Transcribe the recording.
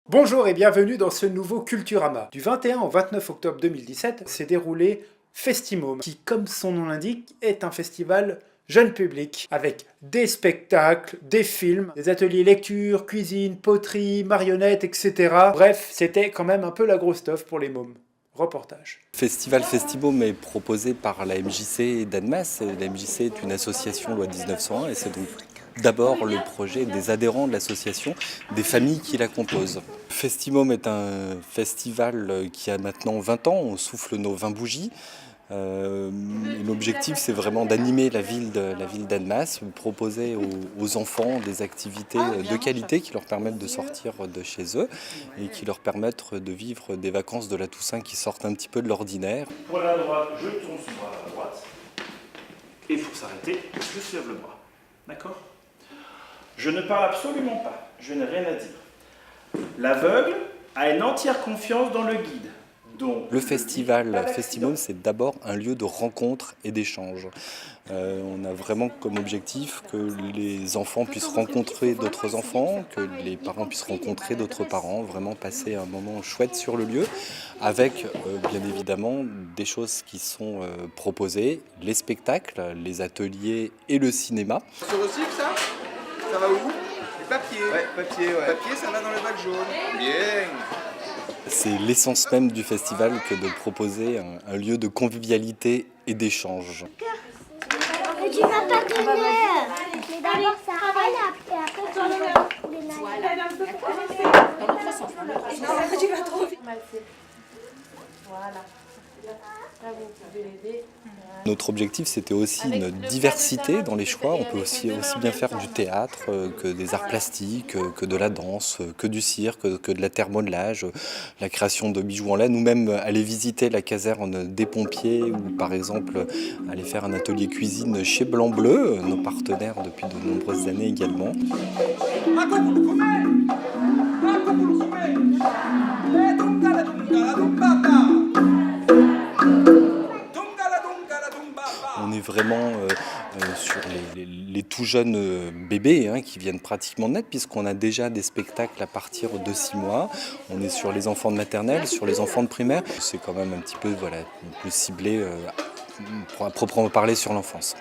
Bonjour et bienvenue dans ce nouveau Culturama. Du 21 au 29 octobre 2017 s'est déroulé Festimôme, qui, comme son nom l'indique, est un festival jeune public, avec des spectacles, des films, des ateliers lecture, cuisine, poterie, marionnettes, etc. Bref, c'était quand même un peu la grosse stuff pour les mômes. Reportage. Festival Festimôme est proposé par la MJC d'Annemasse. La MJC est une association loi 1901 et c'est donc d'abord le projet des adhérents de l'association, des familles qui la composent. Festimôme est un festival qui a maintenant 20 ans, on souffle nos 20 bougies. L'objectif, c'est vraiment d'animer la ville d'Annemasse, proposer aux enfants des activités de qualité qui leur permettent de sortir de chez eux et qui leur permettent de vivre des vacances de la Toussaint qui sortent un petit peu de l'ordinaire. Pour la droite, je tourne son bras à la droite. Et pour s'arrêter, je soulève le bras. D'accord? Je ne parle absolument pas, je n'ai rien à dire. L'aveugle a une entière confiance dans le guide. Le festival Festimôme, c'est d'abord un lieu de rencontre et d'échange. On a vraiment comme objectif que les enfants puissent rencontrer d'autres enfants, que les parents puissent rencontrer d'autres parents, vraiment passer un moment chouette sur le lieu, avec bien évidemment des choses qui sont proposées, les spectacles, les ateliers et le cinéma. Se recycle ça? Ça va où? Du papier. Ouais, papier, ouais. Papier, ça va dans le bac jaune. Bien. C'est l'essence même du festival que de proposer un lieu de convivialité et d'échange. Mais tu vas pas tenir. Mais d'abord ça rappelle et après tu vas les nains. Voilà. Tu vas trop vite. Voilà. Là, vous pouvez l'aider. Notre objectif, c'était aussi une diversité dans les choix. On peut aussi bien faire du théâtre que des arts plastiques, que de la danse, que du cirque, que de la terre-modelage, la création de bijoux en laine, ou même aller visiter la caserne des pompiers, ou par exemple aller faire un atelier cuisine chez Blanc Bleu, nos partenaires depuis de nombreuses années également. On est vraiment sur les tout jeunes bébés qui viennent pratiquement de naître, puisqu'on a déjà des spectacles à partir de 6 mois. On est sur les enfants de maternelle, sur les enfants de primaire. C'est quand même un petit peu plus ciblé à proprement parler sur l'enfance.